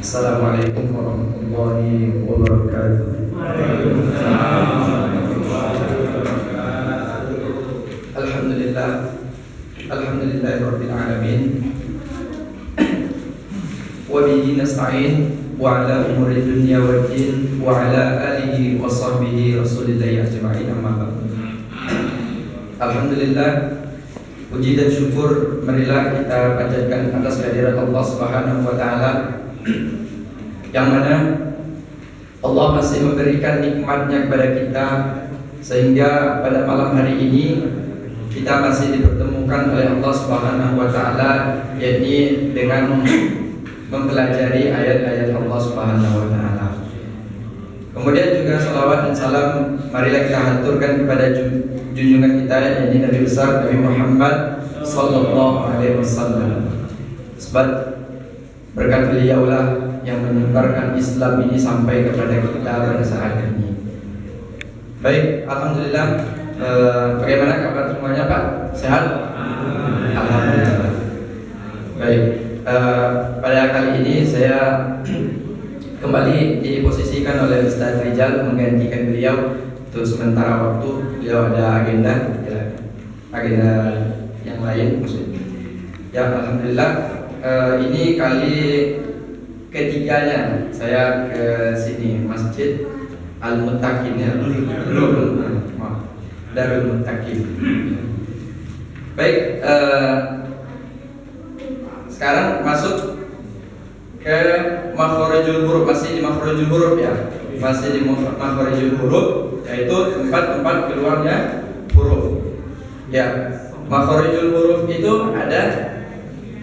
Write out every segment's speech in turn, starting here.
Assalamualaikum warahmatullahi wabarakatuh. Alhamdulillah, alhamdulillahirabbil alamin. Wa bihi nasta'in wa ala umuri dunya waddin wa ala alihi wa sahbihi rasulillahi ajma'in, amma ba'du. Alhamdulillah, puji dan syukur marilah kita panjatkan atas kehadirat Allah Subhanahu wa taala, yang mana Allah masih memberikan nikmatnya kepada kita sehingga pada malam hari ini kita masih dipertemukan oleh Allah Subhanahu wa taala, yakni dengan mempelajari ayat-ayat Allah Subhanahu wa taala. Kemudian juga salawat dan salam marilah kita haturkan kepada junjungan kita, yakni Nabi besar Nabi Muhammad sallallahu alaihi wasallam. Sebab berkat beliaulah yang menyebarkan Islam ini sampai kepada kita pada saat ini. Baik, alhamdulillah. Bagaimana kabar semuanya, Pak? Sehat? Alhamdulillah. Baik, pada kali ini saya kembali diposisikan oleh Ustaz Rizal menggantikan beliau untuk sementara waktu. Beliau ada agenda yang lain maksudnya. Ya, alhamdulillah. Ini kali ketiganya saya ke sini, Masjid Al-Muttaqin, ya. Darul Muttaqin. Baik, sekarang masuk ke makhorijul huruf. Masih di makhorijul huruf, ya. Masih di makhorijul huruf, yaitu tempat-tempat keluarnya huruf. Ya, makhorijul huruf itu ada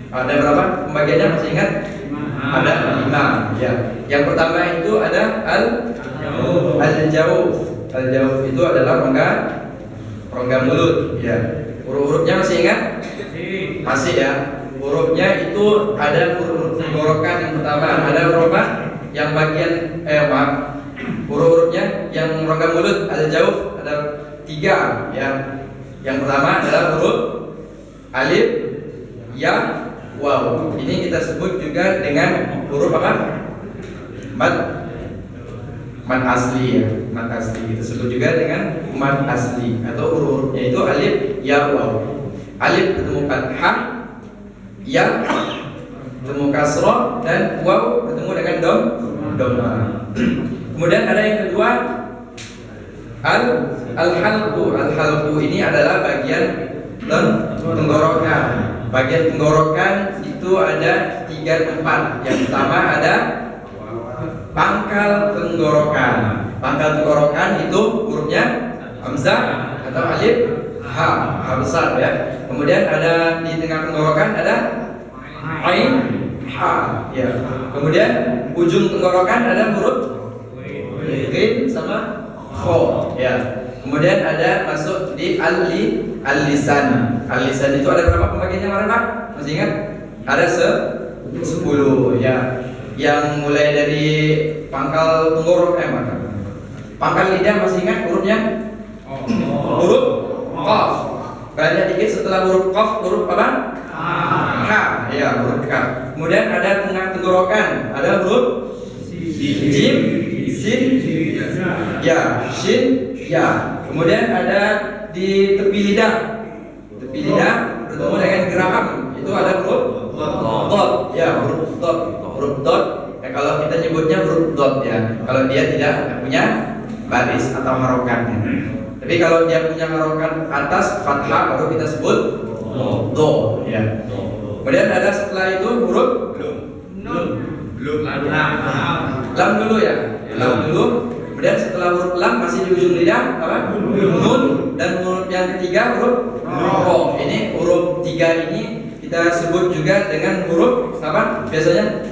berapa pembagiannya, masih ingat? Ada 5, ya. Yang pertama itu ada al-jawf. Al-jawf itu adalah rongga mulut, ya. Huruf-hurufnya masih ingat? Masih, ya. Hurufnya itu ada huruf tenggorokan yang pertama, ada huruf apa? Yang bagian huruf-hurufnya yang rongga mulut al-jawf ada 3, ya. Yang pertama adalah huruf alif, ya, waw. Ini kita sebut juga dengan huruf apa? Mad asli, ya. Mad asli kita sebut juga dengan mad asli atau huruf-hurufnya itu alif, ya, waw. Alif bertemu fathah, ya bertemu kasroh, dan waw bertemu dengan dhamma. Kemudian ada yang kedua al-halqu. Al-halqu ini adalah bagian tenggorokan. Bagian tenggorokan itu ada 3 tempat. Yang pertama ada pangkal tenggorokan. Pangkal tenggorokan itu hurufnya hamzah atau alif, ha besar, ya. Kemudian ada di tengah tenggorokan ada ain, ha, ya. Kemudian ujung tenggorokan ada huruf ghin sama kho, ya. Kemudian ada masuk di al-lisan. Al-lisan itu ada berapa pembagiannya kemarin, Pak? Masih ingat? Ada 10, ya. Yang mulai dari pangkal tenggorokan, pangkal lidah masih ingat hurufnya? Huruf qaf. Banyak dikit setelah huruf qaf, huruf apa? Ka, ya, huruf ka. Kemudian ada tengah tenggorokan, ada huruf jim, sin, ya, shin, ya. Kemudian ada di tepi lidah. Tepi lidah bertemu dengan geraham, itu ada huruf dot, ya, huruf dot. Huruf dot, ya, kalau kita nyebutnya huruf dot, ya. Kalau dia tidak punya baris atau harokannya. Tapi kalau dia punya harokan atas fathah baru kita sebut do, ya. Kemudian ada setelah itu huruf lam dulu, ya. Lam dulu. Kemudian setelah huruf lam masih di ujung lidah apa? Nun. Dan huruf yang ketiga huruf ro. Ini huruf 3 ini kita sebut juga dengan huruf apa? Biasanya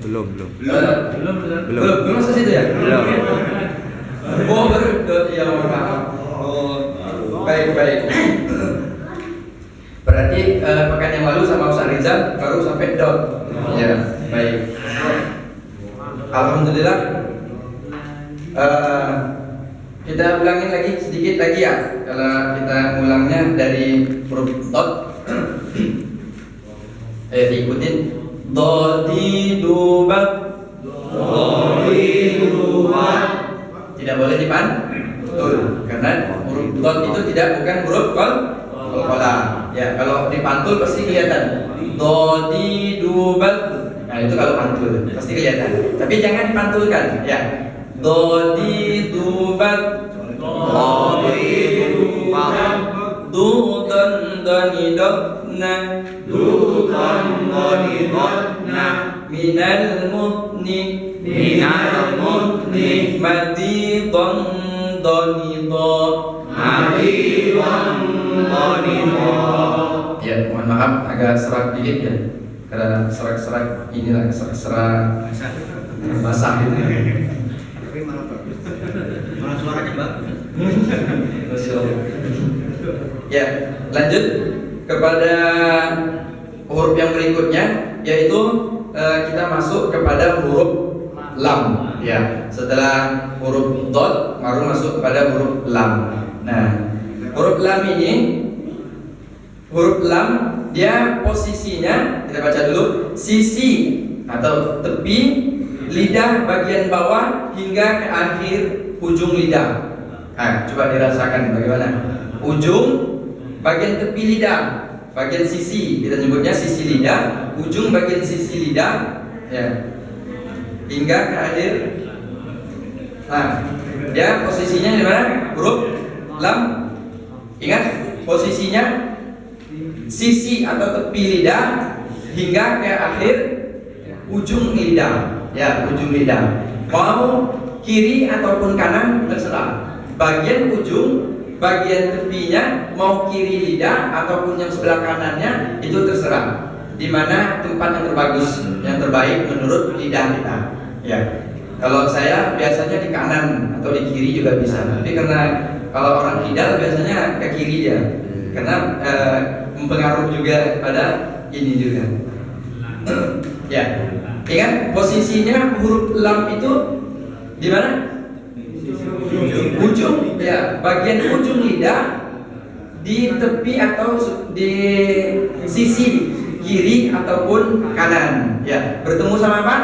belum masuk situ, ya? Belum. Oh, baru dot, ya, maaf. Baik. Berarti pekan yang lalu sama Ustaz Rizal baru sampai dot. Ya, baik. Alhamdulillah. Kita ulangin lagi sedikit lagi, ya. Kalau kita ulangnya dari huruf dot, diikutin. Dodi dubak Dodi dubal. Nah itu kalau pantul pasti kelihatan. Tapi jangan dipantulkan ya. Dodi dubal. Dodi dubal. Dudan dani dotna. Dudan dani dotna. Minal mutni. Minal mutni. Madidon dani do. Madidon dani do. Ya, mohon maaf agak serak dikit ya. Karena serak-serak inilah serak-serak basah gitu. Tapi malah bagus. Malah suaranya bagus. Masya Allah. Ya, lanjut kepada huruf yang berikutnya, yaitu kita masuk kepada huruf lam. Ya, setelah huruf dot baru masuk kepada huruf lam. Nah, huruf lam ini, huruf lam dia posisinya, kita baca dulu, sisi atau tepi lidah bagian bawah hingga ke akhir ujung lidah. Nah, coba dirasakan bagaimana ujung bagian tepi lidah, bagian sisi, kita sebutnya sisi lidah, ujung bagian sisi lidah, ya, hingga ke akhir. Nah, dia posisinya di mana? Huruf lam. Ingat posisinya sisi atau tepi lidah hingga ke akhir ujung lidah, ya, ujung lidah. Mau kiri ataupun kanan terserah. Bagian ujung, bagian tepinya mau kiri lidah ataupun yang sebelah kanannya itu terserah. Di mana tempat yang terbagus, yang terbaik menurut lidah kita. Ya. Kalau saya biasanya di kanan atau di kiri juga bisa. Tapi karena kalau orang kidal biasanya ke kiri dia. Karena mempengaruhi juga pada ini juga. Ya. Ingat posisinya huruf lam itu di mana? Ujung, ya, bagian ujung lidah di tepi atau di sisi kiri ataupun kanan, ya, bertemu sama apa?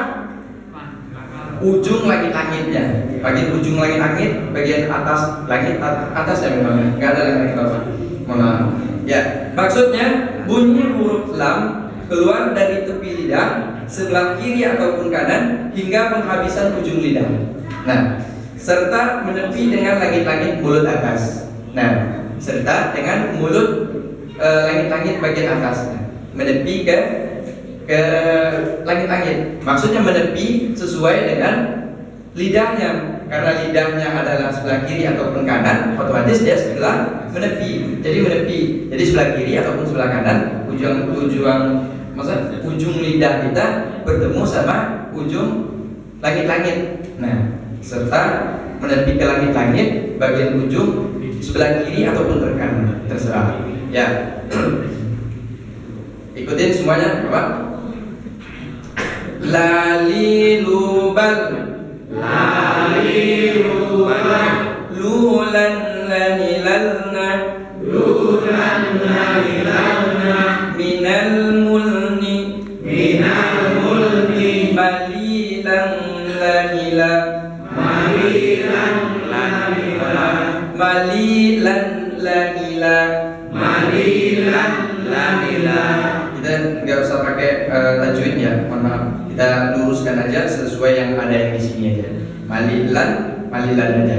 Ujung langit-langitnya, bagian ujung langit-langit, bagian atas langit atas ya memang, nggak ada langit bawah. Mohon ya, maksudnya bunyi huruf lam keluar dari tepi lidah sebelah kiri ataupun kanan hingga penghabisan ujung lidah. Nah, serta menepi dengan langit-langit mulut atas. Nah, serta dengan mulut langit-langit bagian atas. Menepi ke langit-langit. Maksudnya menepi sesuai dengan lidahnya. Karena lidahnya adalah sebelah kiri ataupun kanan, otomatis dia sebelah menepi. Jadi menepi. Jadi sebelah kiri ataupun sebelah kanan, ujung lidah kita bertemu sama ujung langit-langit. Nah, serta menepi ke langit-langit bagian ujung sebelah kiri ataupun kanan, terserah. Ya. Ikutin semuanya, Bapak. Lalilubal, Lalilubal. lulan lanilalna, Lulan lanilalna. minal mulni, Minal mulki. malilan lanila, Malilan lanila. malilan lanila. Malilan lanila. Kita nggak usah pakai tajwid ya, mohon maaf. Kita luruskan aja sesuai yang ada yang di sini aja. Malilan, malilan aja.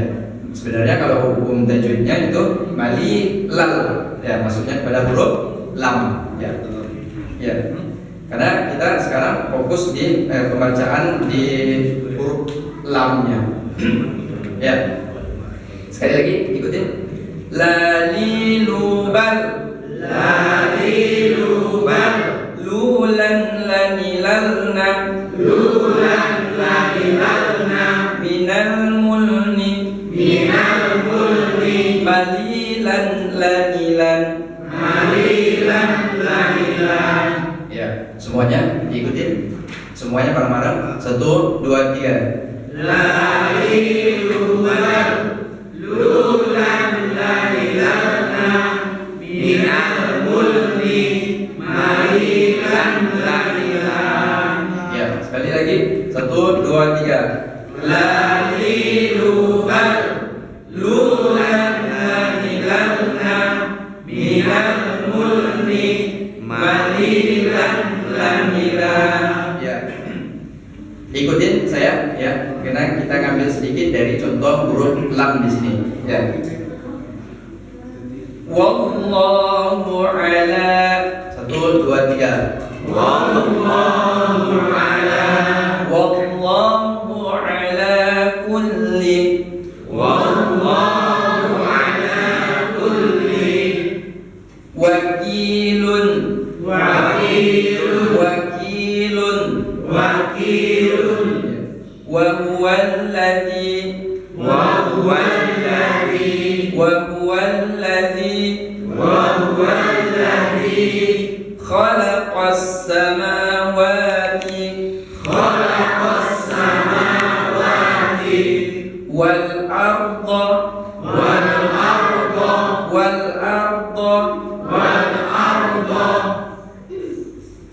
Sebenarnya kalau hukum tajwidnya itu malilal, ya, maksudnya pada huruf lam, ya. Ya. Karena kita sekarang fokus di pembacaan di huruf lamnya. Ya. Sekali lagi ikutin. Lalilubal, Lalilubal. lulan lanilalna, Lulan lanilalna. minal mulni, Minal mulki. malilan lanilan. Malilan lanilan. Ya, semuanya diikutin. Semuanya bareng-bareng. 1, 2, 3. Lalilubal. Lulan lanilalna. Minal mulki. Malilan lanilan. Ya, sekali lagi. 1, 2, 3. Lalilubal. Lulan lanilalna. Minal mulki. Malilan Ikutin saya ya, karena kita ngambil sedikit dari contoh huruf lam di sini ya. Wallahu ala, 1, 2, 3. Wallahu ala, wallahu ala kulli, wallahu ala kulli wakilun, wakilun, wakilun, wakilun, wa huwa alladhi, wa huwa alladhi, wa huwa alladhi, wa huwa alladhi khalaqas samawati, khalaqas samawati wal arda, wal arda, wal arda, wal arda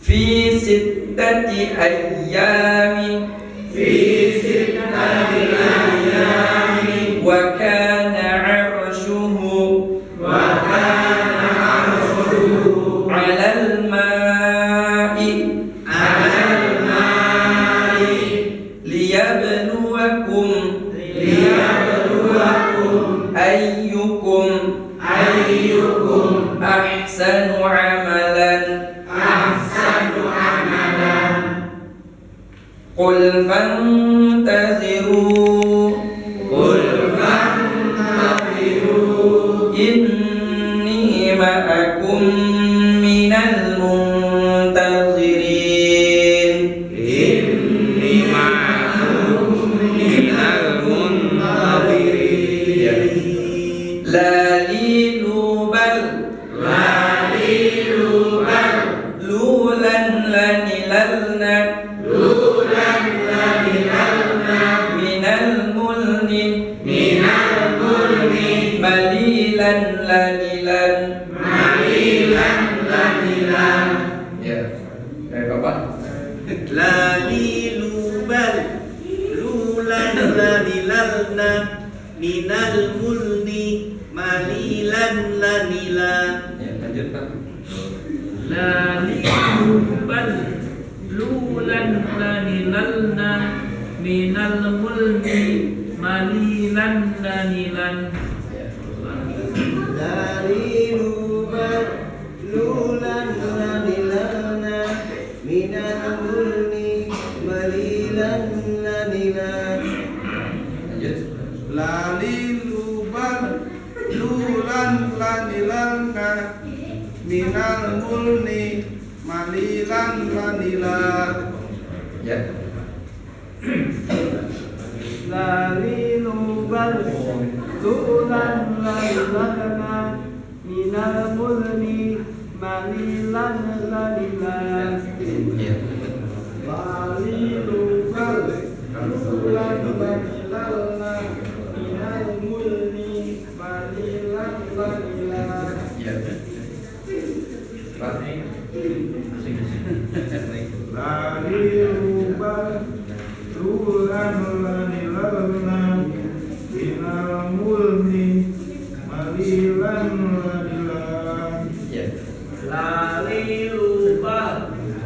fi sittati ayyamin, fi sittati ayyamin wa kana 'arshuhu, wa kana 'arshuhu 'alal ma'i, 'alal ma'i liyabluwakum, liyabluwakum ayyukum, ayyukum ahsanu 'amalan, ahsanu 'amalan. Qul fantaziru, qul fantaziru inni ma'akum minal muntazirin, inni ma'akum minal muntazirin. La lilubal, la lilubal, lulan lanilalna, lulan lanilalna minal mulni, minal mulni malilan lanilan, malilan lanilan. Ya, dari Bapak. Lalilubal lulan lanilalna minal mulni malilan lanilan. Ya, lanjut Pak. Lalilubal lulan lanilalna minal mulni malilan lanilan. Lalilubal lulan lanilalna minal mulni malilan lanilan. Lanjut. Lalilubal lulan lanilalna minal mulni malilan lanilan. Ya. Lalilubal lulan lanilalna minal mulni malilan lanilan. Ya. Lalilubal lulan lanilalna minal mulni malilan lanilan. Ya. Pak. Lalilubal lulan lanilalna minal mulni malilan lanilan. Ya. Lalilubal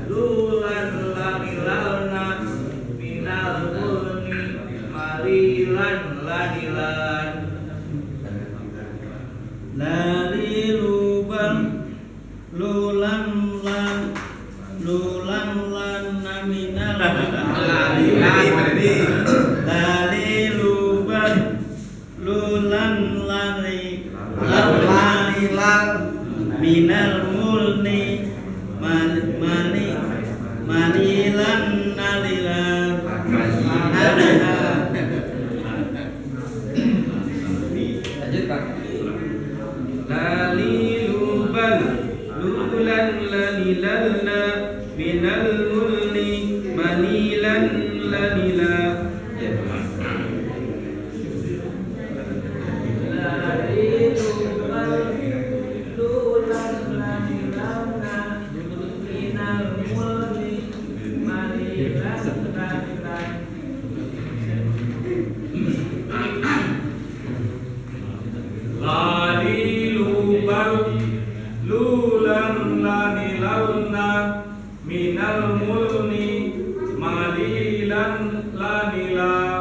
lulan lanilalna minal mulni malilan lanilan. Lalilubal lulan lana minal Lalilubal lulan lanilan minal mulni malilan nalilan. Lanjut Pak. Lalilubal lulan lanilalna minal mulni malilan lanilan. Ya. Lalilubal lulan lanilalna minal mulni malilan lanilan. Lalilubal lulan lanilalna minal mulni malilan lanila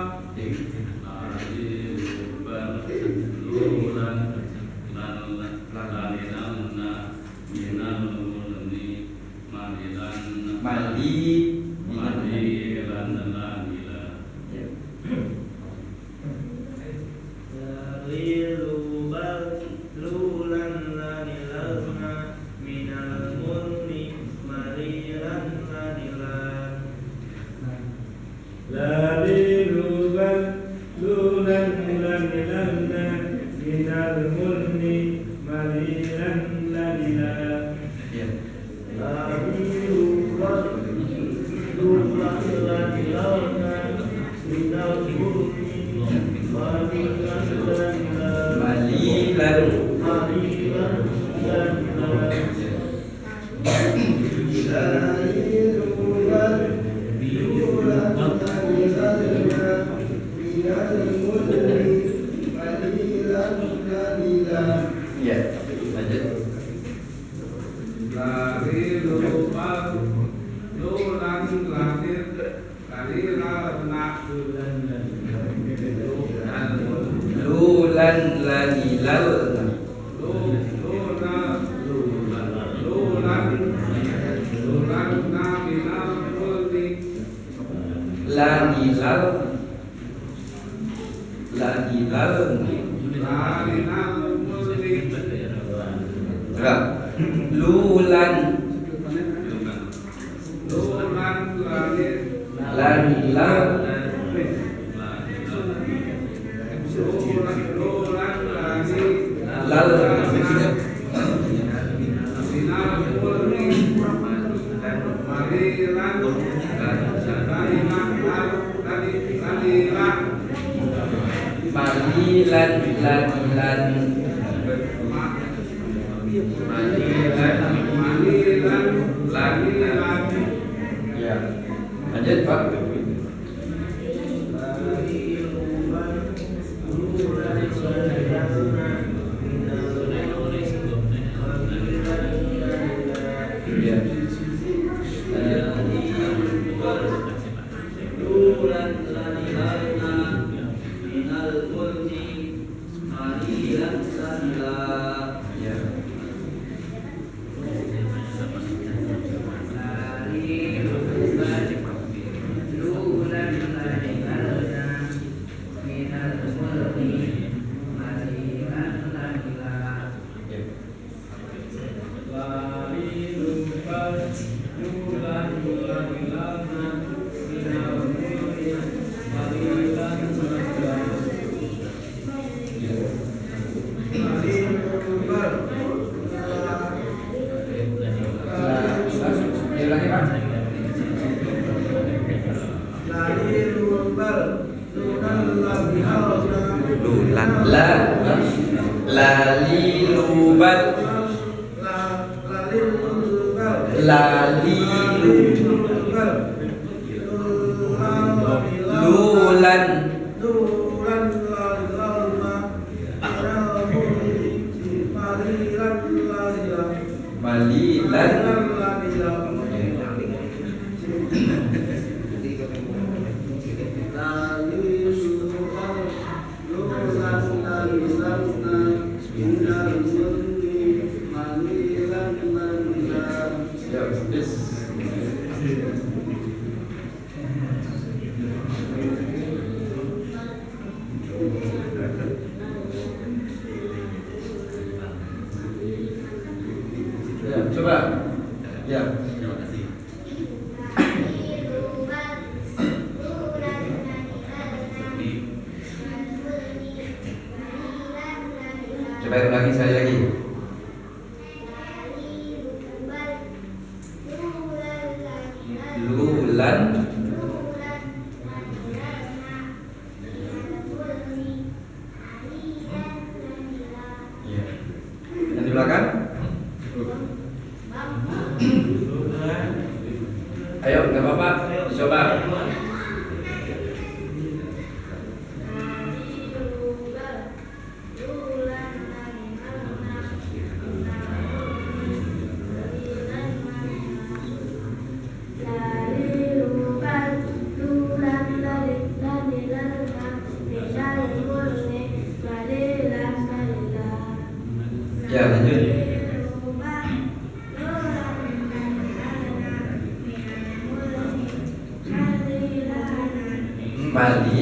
Mali.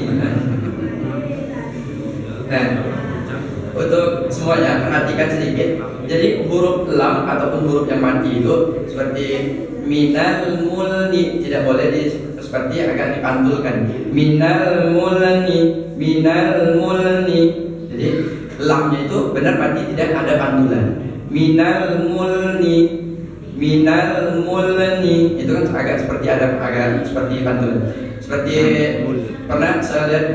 Nah, untuk semuanya perhatikan sedikit. Jadi huruf lam ataupun huruf yang mati itu seperti minal mulni, tidak boleh seperti agak dipantulkan. Minal mulni, minal mulni. Jadi lamnya itu benar mati, tidak ada pantulan. Minal mulni, minal mulni, itu kan agak seperti ada agak seperti pantulan. Seperti pernah saya lihat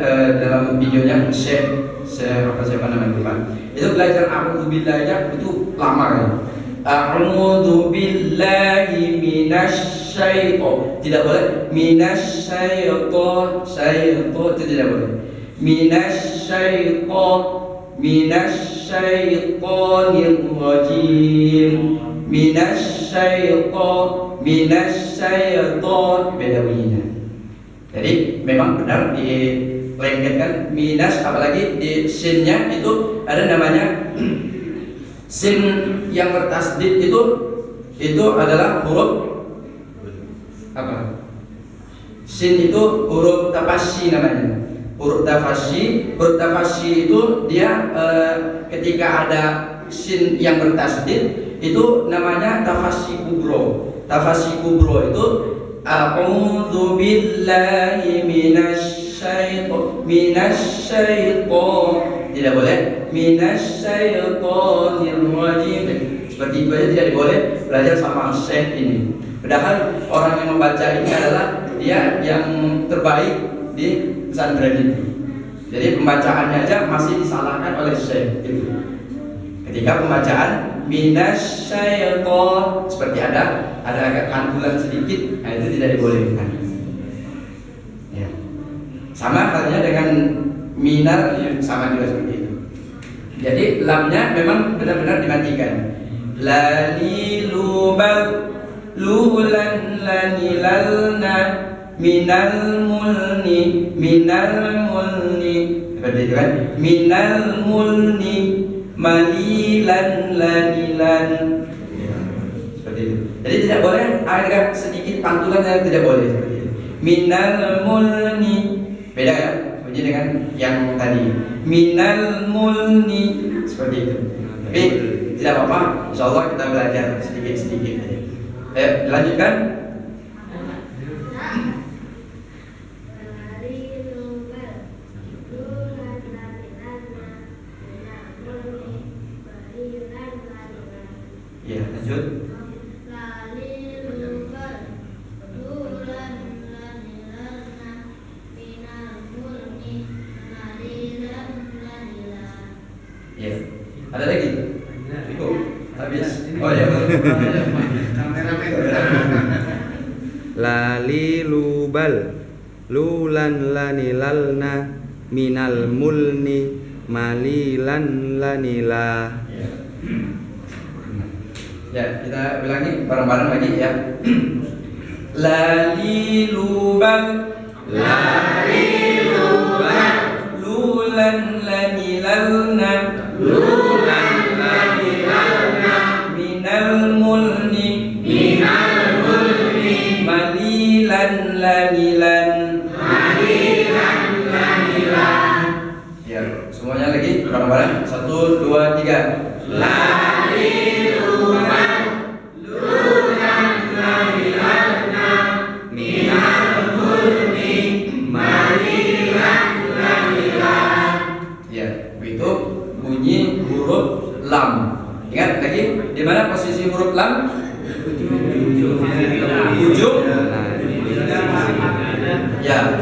dalam videonya Syekh apa namanya lupa. Itu belajar a'udzubillahi itu lama kan. A'udzubillahi minasyaiton. Tidak boleh minasyaiton, syaiton itu tidak boleh. Minasyaiton, minasyaitonir rajim. Minasyaiton, minasyaiton, beda bunyinya. Jadi memang benar dilengketkan minas, apalagi di sinnya itu ada namanya sin yang bertasdid itu adalah huruf apa? Sin itu huruf tafasyi namanya. Huruf tafasyi itu dia ketika ada sin yang bertasdid itu namanya tafasyi kubro. Tafasyi kubro itu a'udzu billahi minasyaiton, tidak boleh minasyaitonir rajim. Seperti itu aja tidak boleh belajar sama Syekh ini. Padahal orang yang membaca ini adalah dia yang terbaik di pesantren ini. Jadi pembacaannya aja masih disalahkan oleh Syekh itu. Ketika pembacaan minasyaiton seperti ada agak pantulan sedikit, nah itu tidak dibolehkan. Ya. Sama halnya dengan minar, ya, sama juga seperti itu. Jadi lamnya memang benar-benar dimatikan. Lalilubal lulan lanilalna minal mulni seperti itu kan. Minal mulni malilan lanilan, seperti itu. Jadi tidak boleh agak sedikit pantulan yang tidak boleh seperti itu. Minal mulni beda ya bunyi dengan yang tadi. Minal mulni seperti itu. Tapi tidak apa-apa, insyaallah kita belajar sedikit-sedikit aja. Dilanjutkan. Ya, lanjut. Ya, ada lagi? Cukup? Habis? Oh ya. Lalilubal lulan lanilalna minal mulni malilan lanila. Ya, kita ulangi bareng-bareng lagi ya. Lalilubal lulan lanilalna minal mulni malilan lanilan. Ya, semuanya lagi bareng-bareng. 1, 2, 3. Itu bunyi huruf lam. Ingat lagi di mana posisi huruf lam? Ujung. Ya.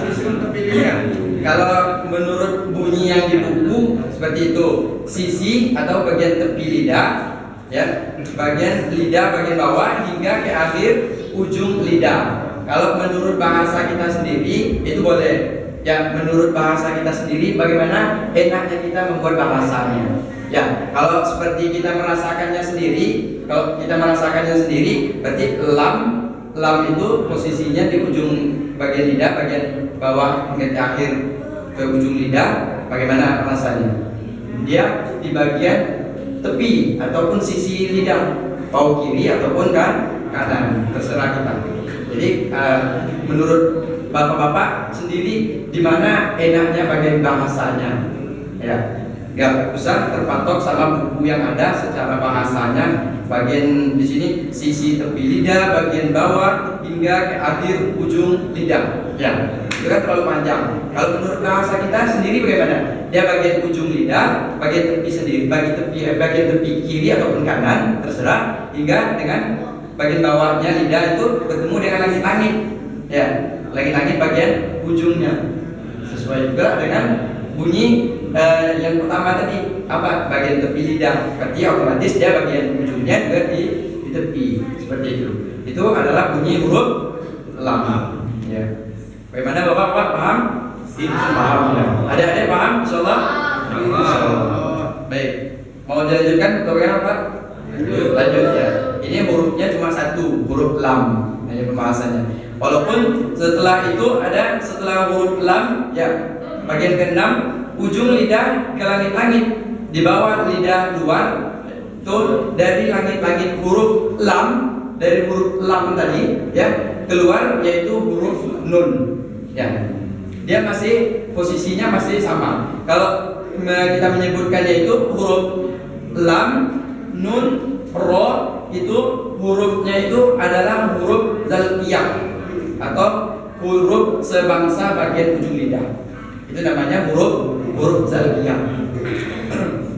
Kalau menurut bunyi yang di buku seperti itu, sisi atau bagian tepi lidah, ya, bagian lidah bagian bawah hingga ke akhir ujung lidah. Kalau menurut bahasa kita sendiri itu boleh. Ya, menurut bahasa kita sendiri bagaimana enaknya kita membuat bahasanya. Ya, kalau seperti kita merasakannya sendiri, berarti lam itu posisinya di ujung bagian lidah, bagian bawah hingga ke akhir ke ujung lidah. Bagaimana rasanya? Dia di bagian tepi ataupun sisi lidah, mau kiri ataupun kanan, terserah kita. Jadi menurut bapak-bapak sendiri di mana enaknya bagian bahasanya. Ya, nggak usah terpatok sama buku yang ada secara bahasanya. Bagian di sini sisi tepi lidah, bagian bawah hingga ke akhir ujung lidah. Ya, itu kan terlalu panjang. Kalau menurut bahasa kita sendiri bagaimana? Dia bagian ujung lidah, bagian tepi sendiri, bagian tepi kiri ataupun kanan, terserah, hingga dengan bagian bawahnya lidah itu bertemu dengan langit-langit. Ya, langit-langit bagian ujungnya. Sesuai juga dengan bunyi yang pertama tadi, apa? Bagian tepi lidah. Berarti otomatis dia bagian ujungnya juga di tepi, seperti itu. Itu adalah bunyi huruf lam. Ya. Bagaimana Bapak paham? Paham ya. Adik-adik paham? Insyaallah. Baik. Mau dilanjutkan program apa? Lanjut ya. Ini hurufnya cuma satu, huruf lam. Hanya pembahasannya. Walaupun setelah itu ada setelah huruf lam, ya bagian ke-6 ujung lidah ke langit-langit, di bawah lidah luar itu dari langit-langit huruf lam, dari huruf lam tadi ya keluar yaitu huruf nun. Ya, dia masih posisinya masih sama. Kalau kita menyebutkannya itu huruf lam, nun, ro, itu hurufnya itu adalah huruf zalqiyah atau huruf sebangsa bagian ujung lidah. Itu namanya huruf zalqiyah.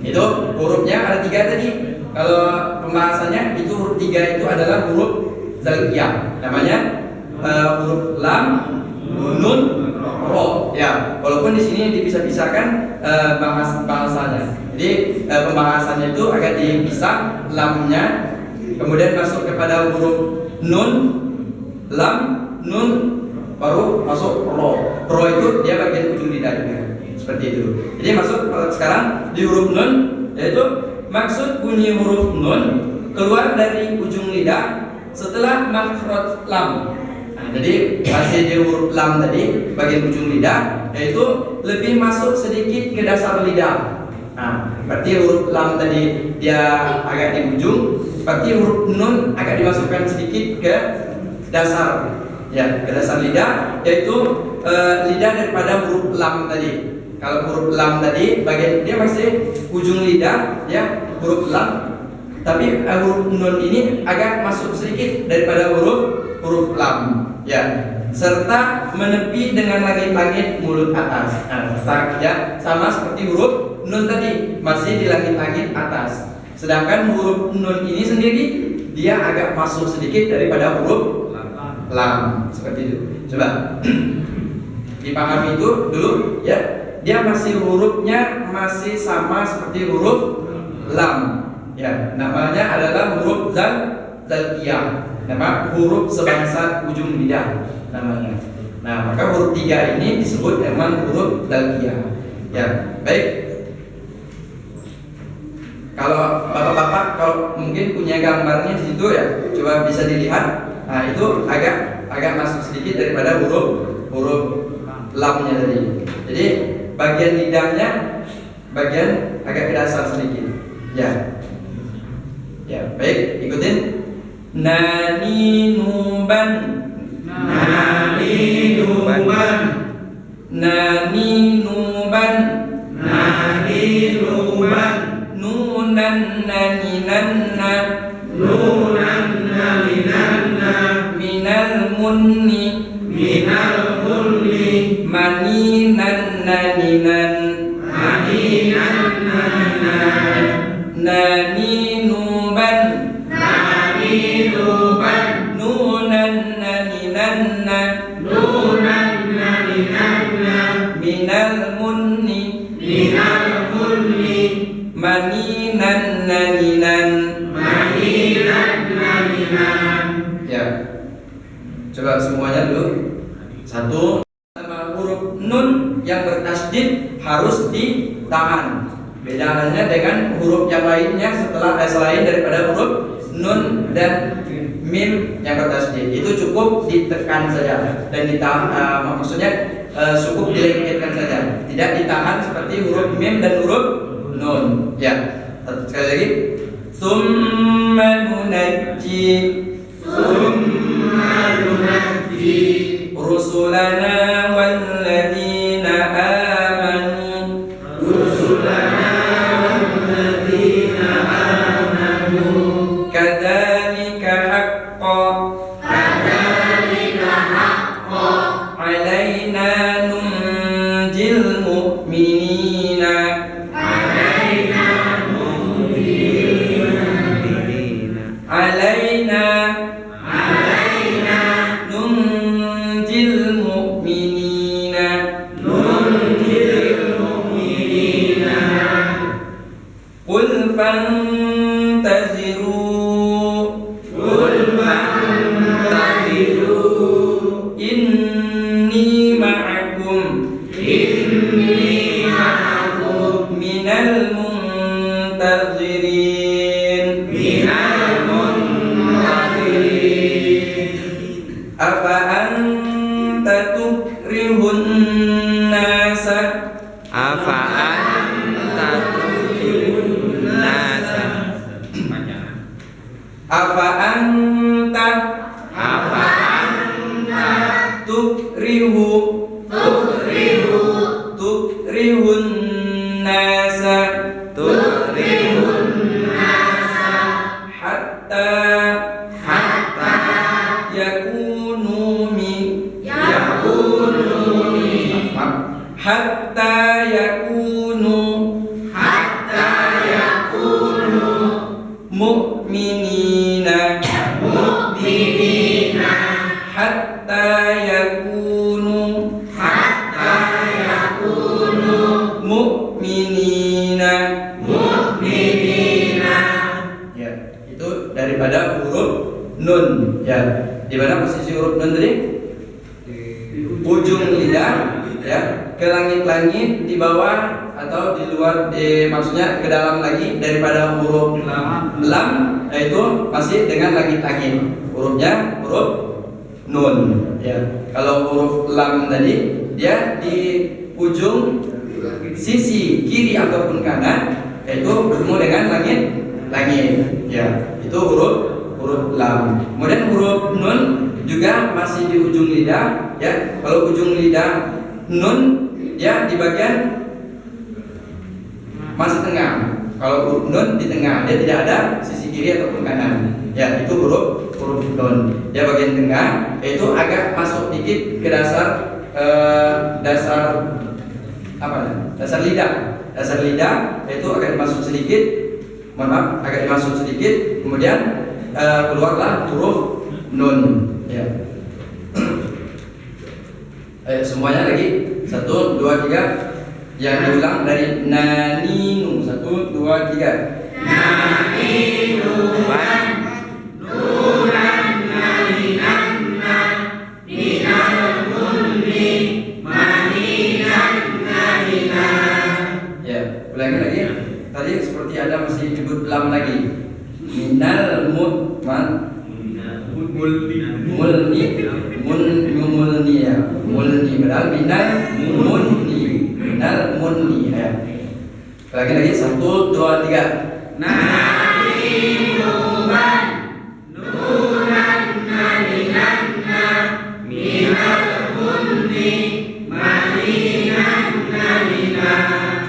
Itu hurufnya ada 3 tadi. Kalau pembahasannya itu huruf 3 itu adalah huruf zalqiyah. Namanya huruf lam, nun, ro. Ya, walaupun di sini dipisah-pisahkan bahasanya. Jadi pembahasannya itu agak dipisah, lamnya kemudian masuk kepada huruf nun, lam, nun, baru masuk ro. Ro itu dia bagian ujung lidah juga. Seperti itu. Jadi masuk sekarang di huruf nun, yaitu maksud bunyi huruf nun keluar dari ujung lidah setelah makhraj lam. Nah, jadi masih di huruf lam tadi bagian ujung lidah, yaitu lebih masuk sedikit ke dasar lidah. Nah, berarti huruf lam tadi dia agak di ujung, berarti huruf nun agak dimasukkan sedikit ke dasar. Ya, ke dasar lidah, yaitu lidah daripada huruf lam tadi. Kalau huruf lam tadi bagian dia masih ujung lidah, ya huruf lam. Tapi huruf nun ini agak masuk sedikit daripada huruf lam, ya. Serta menepi dengan langit-langit mulut atas. Nah, ya sama seperti huruf nun tadi masih di langit-langit atas. Sedangkan huruf nun ini sendiri dia agak masuk sedikit daripada huruf lam, seperti itu. Coba dipahami itu dulu ya. Dia masih hurufnya masih sama seperti huruf lam. Ya, namanya adalah huruf zalqiyah. Nama huruf sebangsa ujung lidah namanya. Nah, maka huruf 3 ini disebut memang huruf zalqiyah. Ya, baik. Kalau bapak-bapak kalau mungkin punya gambarnya di situ ya, coba bisa dilihat. Nah, itu agak masuk sedikit daripada huruf lamnya tadi. Jadi bagian lidahnya bagian agak ke dasar sedikit. Ya. Ya, baik, ikutin. Nani nuban, Nani nuban, nani nuban, nani nuban, nunan nani nanna, nunan nani nanna, minal munni, minal mulli, mani nan nani nan, mani nanna nan, nani nuban, nani nuban, nunan nani nanna, nunan nani nanna, minal munni, minal mulli, mani nan nani nan. mani nani nan. Ya, coba semuanya dulu. Satu, sama huruf nun yang bertasydid harus ditahan. Beda halnya dengan huruf yang lainnya selain daripada huruf nun dan mim yang bertasydid. Itu cukup ditekan saja dan ditahan. Maksudnya cukup dilengketkan saja, tidak ditahan seperti huruf mim dan huruf nun. Ya, sekali lagi. Tsumma nunajji Summa nunajji rusulana nunjil mu'minina alaina nunjil mu'minina qul fantaziru inni ma'akum minal muntazirin afa anta tukrihun nasa Afa anta tukrihun nasa afa anta Afa tukrihun nasa hatta yakunu hatta yakunu mu'minina hatta yakunu mu'minina. Ya, itu daripada huruf nun. Ya, di mana posisi huruf nun tadi? Ujung lidah, ya, ke langit-langit, di bawah atau di luar, maksudnya ke dalam lagi daripada huruf lam, yaitu masih dengan langit-langit. Hurufnya huruf nun. Ya, kalau huruf lam tadi dia di ujung sisi kiri ataupun kanan, yaitu bertemu dengan langit. Ya, itu huruf lam. Kemudian huruf nun juga masih di ujung lidah. Ya, kalau ujung lidah nun dia di bagian masih tengah. Kalau huruf nun di tengah, dia tidak ada sisi kiri ataupun kanan. Ya, itu huruf nun. Dia bagian tengah, yaitu agak masuk dikit ke dasar dasar lidah. Dasar lidah itu agak dimasuk sedikit. Agak dimasuk sedikit. Kemudian keluarlah huruf nun. Ya. Semuanya lagi 1, 2, 3. Yang diulang dari naninu. 1, 2, 3. Ya, ulangi lagi. Tadi seperti ada masih nyebut lam lagi. Minal mulni ya. Mulni padahal minal munni ya. Lagi 1, 2, 3.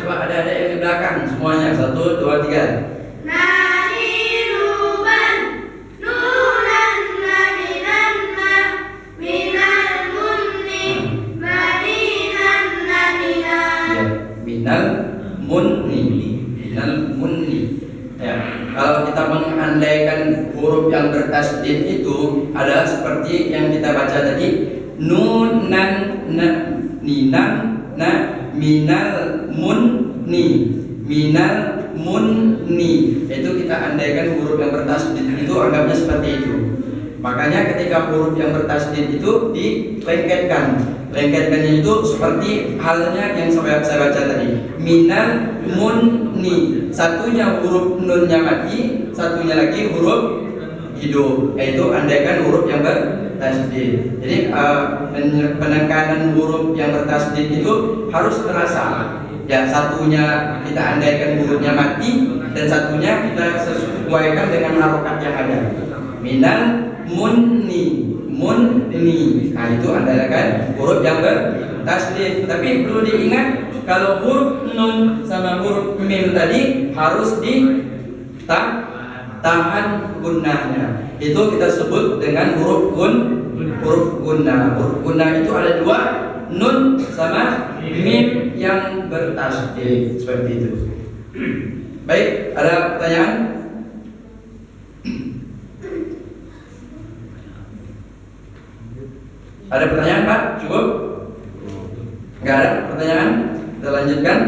Coba ada yang di belakang semuanya. 1, 2, 3. Minal munni. Ya, kalau kita mengandaikan huruf yang bertasdid itu adalah seperti yang kita baca tadi, nunan na ninan na minal munni. Itu kita andaikan huruf yang bertasdid itu anggapnya seperti itu. Makanya ketika huruf yang bertasdid itu dilengketkan. Lengketkannya itu seperti halnya yang saya baca tadi. Minal munni. Satunya huruf nunnya mati, satunya lagi huruf hidup. Yaitu andaikan huruf yang bertasdid. Jadi penekanan huruf yang bertasdid itu harus terasa. Ya, satunya kita andaikan hurufnya mati dan satunya kita sesuaikan dengan harokat yang ada. Minal munni. Nah, itu andaikan huruf yang bertasdid. Tapi perlu diingat kalau huruf nun sama huruf mim tadi harus ditahan gunnahnya. Itu kita sebut dengan huruf gunnah. Huruf gunnah itu ada 2 nun sama mim yang bertasydid seperti itu. Baik, ada pertanyaan? Ada pertanyaan Pak? Cukup? Enggak ada pertanyaan? Kita lanjutkan.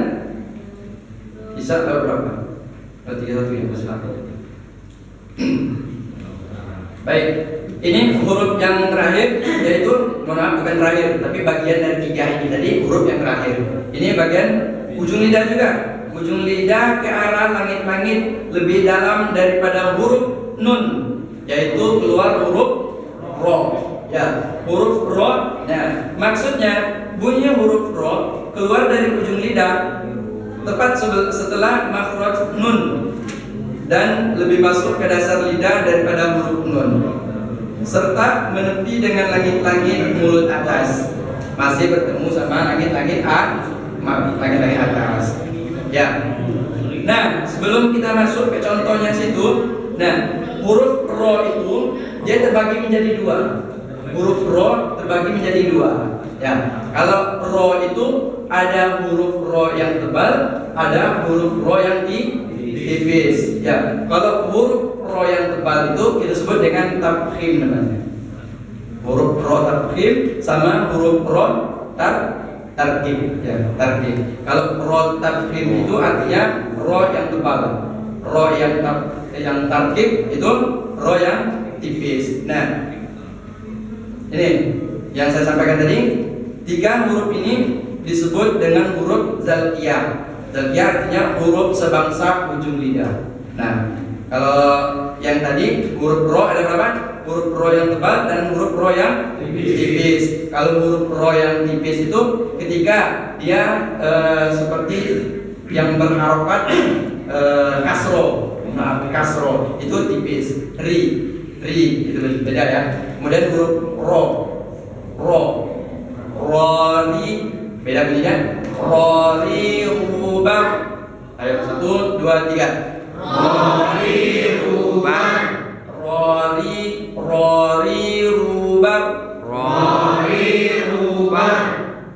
Bisa berapa? 31 ya, Mas. Baik, ini huruf yang terakhir, yaitu mohon maaf bukan terakhir, tapi bagian dari 3 ini tadi huruf yang terakhir. Ini bagian ujung lidah juga. Ujung lidah ke arah langit-langit lebih dalam daripada huruf nun, yaitu keluar huruf ro. Ya, huruf ro. Nah, maksudnya bunyi huruf ro keluar dari ujung lidah tepat setelah makhraj nun dan lebih masuk ke dasar lidah daripada huruf nun, serta menepi dengan langit-langit mulut atas, masih bertemu sama langit-langit langit-langit atas. Ya. Nah, sebelum kita masuk ke contohnya situ, nah huruf ro itu dia terbagi menjadi 2. Huruf ro terbagi menjadi 2. Ya, kalau ro itu ada huruf ro yang tebal, ada huruf ro yang tipis. Ya, kalau huruf ro yang tebal itu kita sebut dengan tafkhim namanya. Huruf ro tafkhim sama huruf ro tarkib. Ya, tarkib. Kalau ro tafkhim itu artinya ro yang tebal. Ro yang tarkib itu ro yang tipis. Nah, ini yang saya sampaikan tadi, 3 huruf ini disebut dengan huruf zaliyah. Zaliyah artinya huruf sebangsa ujung lidah. Nah, kalau yang tadi huruf ro ada berapa? Huruf ro yang tebal dan huruf ro yang tipis. Kalau huruf ro yang tipis itu ketika dia seperti yang berharokat kasro, kasro itu tipis. Ri itu beda ya. Kemudian huruf roli beda bunyinya. Roli rubah. Ayo 1, 2, 3. Roli rubah. Roli rubah. Roli rubah.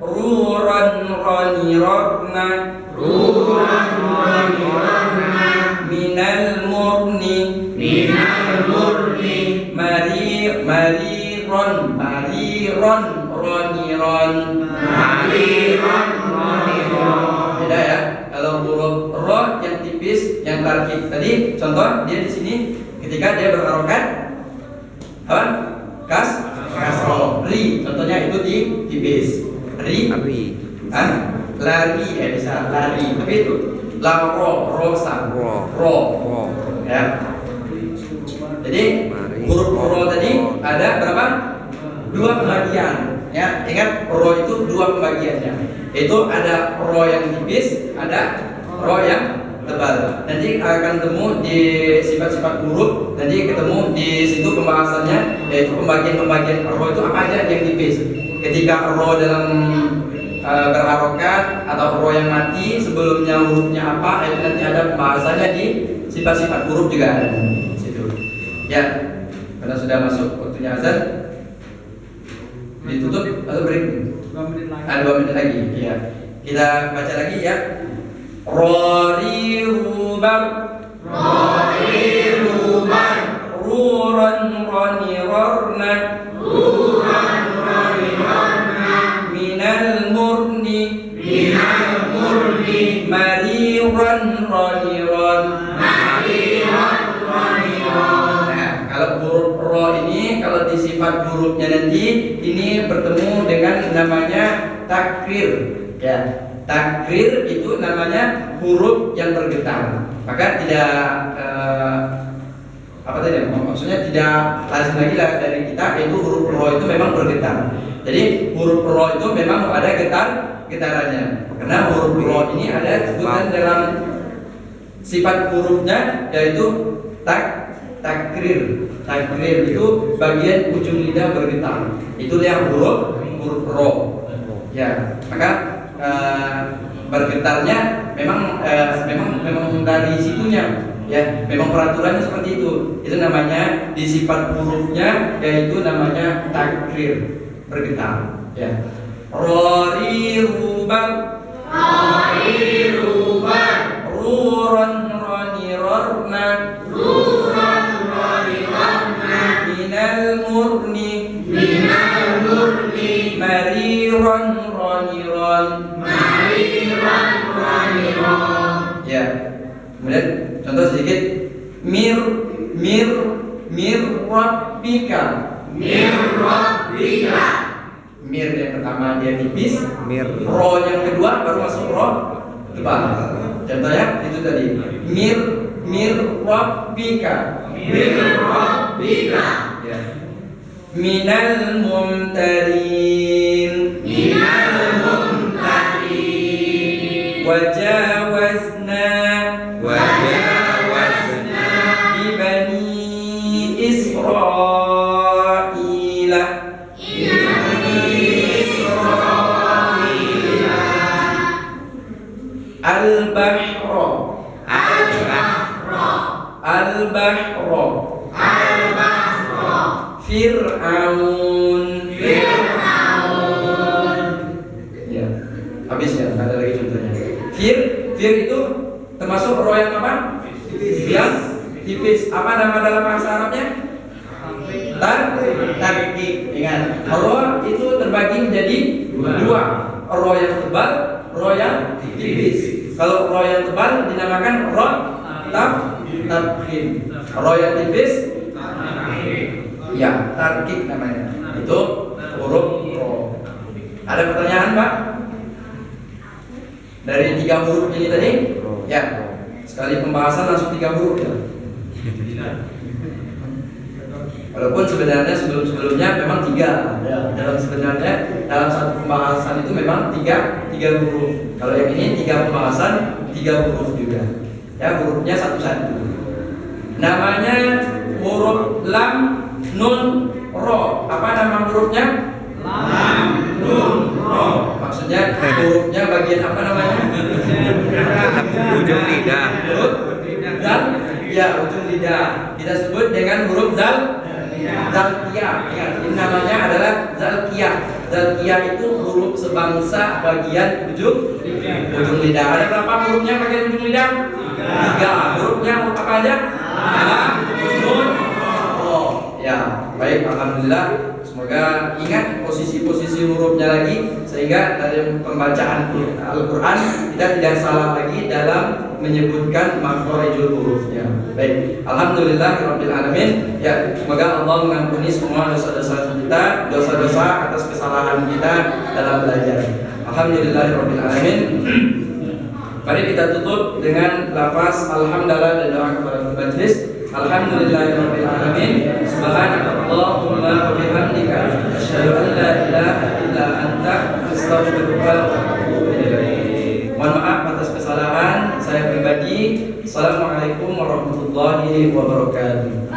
Ruran roni rokna. Ruran roni rokna. Minal murni. Minal murni. Mariron roniron. Mariron roniron. Beda ya. Kalau huruf ro yang tipis, yang tarkib tadi, contoh dia di sini ketika dia berharokat apa? Kasro. Ri, contohnya itu di tipis. Ri. Lari ya bisa lari. Tapi itu ro ya. Jadi huruf ro tadi ada berapa? 2 pembagian. Ya, ingat ro itu 2 pembagiannya. Itu ada ro yang tipis, ada ro yang tebal. Nanti akan ketemu di sifat-sifat huruf. Nanti ketemu di situ pembahasannya, yaitu pembagian ro itu apa aja yang tipis. Ketika ro dalam berharokat atau ro yang mati, sebelumnya hurufnya apa, itu nanti ada pembahasannya di sifat-sifat huruf juga ada di situ. Ya, karena sudah masuk waktunya azan, ditutup atau break? 2 menit lagi. 2 menit lagi. Ya, kita baca lagi ya. Rori rubah. Roli rubah. Ruran roni rorna. Ruran roni rokna. Minal murni. Minal murni. Mariron roniron. Mariron roniron. Nah, kalau huruf ro ini kalau di sifat hurufnya nanti ini bertemu dengan namanya takrir. Ya, takrir itu namanya huruf yang bergetar. Maka tidak apa tadi? Maksudnya tidak lazim lagi lah dari kita, yaitu huruf ro itu memang bergetar. Jadi huruf ro itu memang ada getarannya. Karena huruf ro ini ada sebutan dalam sifat hurufnya, yaitu takrir. Takrir itu bagian ujung lidah bergetar. Itu yang huruf ro. Ya, maka bergetarnya memang dari situnya. Ya, memang peraturannya seperti itu. Itu namanya di sifat hurufnya, yaitu namanya takrir, bergetar. Ya, Roriruban. Roriruban. Ruron ronirorna. Ruron rorirorna. Minal murni. Minal murni. Mariron roniron. Mariron roniron. Ya. Kemudian contoh sedikit. Mir rabbika. Mir rabbika. Mir yang pertama dia tipis. Mir. Ro yang kedua baru masuk ro tebal. Contohnya itu tadi. Mir rabbika. Mir rabbika. Ya. Minal mumtarin. Minal mumtarin. Wajawazna. Wajawazna. Bibani Israila. Al-Bahra. Al-Bahra. Fir'aun. Ya, habis ya, ada lagi contohnya. Fir itu termasuk roh yang apa? Yang tipis. Apa nama dalam bahasa Arabnya? Tarkik. Ingat, roh itu terbagi menjadi dua. Roh yang tebal, roh yang tipis. Kalau roh yang tebal dinamakan roh tafkhim. Roh yang tipis ya tarkik namanya. Itu huruf roh. Ada pertanyaan, Pak? Dari 3 huruf ini tadi? Ya. Sekali pembahasan langsung 3 huruf ya. Walaupun sebenarnya sebelum-sebelumnya memang 3 ya. Dalam satu pembahasan itu memang 3 huruf. Kalau yang ini 3 pembahasan 3 huruf juga. Ya, hurufnya satu-satu. Namanya huruf lam, nun, ro. Apa nama hurufnya? Lam, nun, ro. Maksudnya hurufnya bagian apa namanya? Ujung lidah. Huruf zal. Ya, ujung lidah. Kita sebut dengan huruf zal. Zalkiyah. Ingat, ini namanya adalah zalkiyah. Zalkiyah itu huruf sebangsa bagian ujung lidah. Ada berapa hurufnya bagian ujung lidah? 3. Hurufnya huruf apa aja? Lam, nun, ro. Ya, baik. Alhamdulillah. Semoga ingat posisi-posisi hurufnya lagi, sehingga dari pembacaan Al-Quran kita tidak salah lagi dalam menyebutkan makhorijul hurufnya. Baik, alhamdulillahirabbil alamin. Ya, semoga Allah mengampuni semua dosa-dosa kita, dosa-dosa atas kesalahan kita dalam belajar. Alhamdulillahirabbil alamin. Mari kita tutup dengan lafaz alhamdulillah dan doa kepada majlis. Alhamdulillahirabbil alamin. Subhanakallahumma wa bihamdika asyhadu an la ilaha illa anta astaghfiruka wa atubu ilaik. Mohon maaf atas kesalahan saya pribadi. Assalamualaikum warahmatullahi wabarakatuh.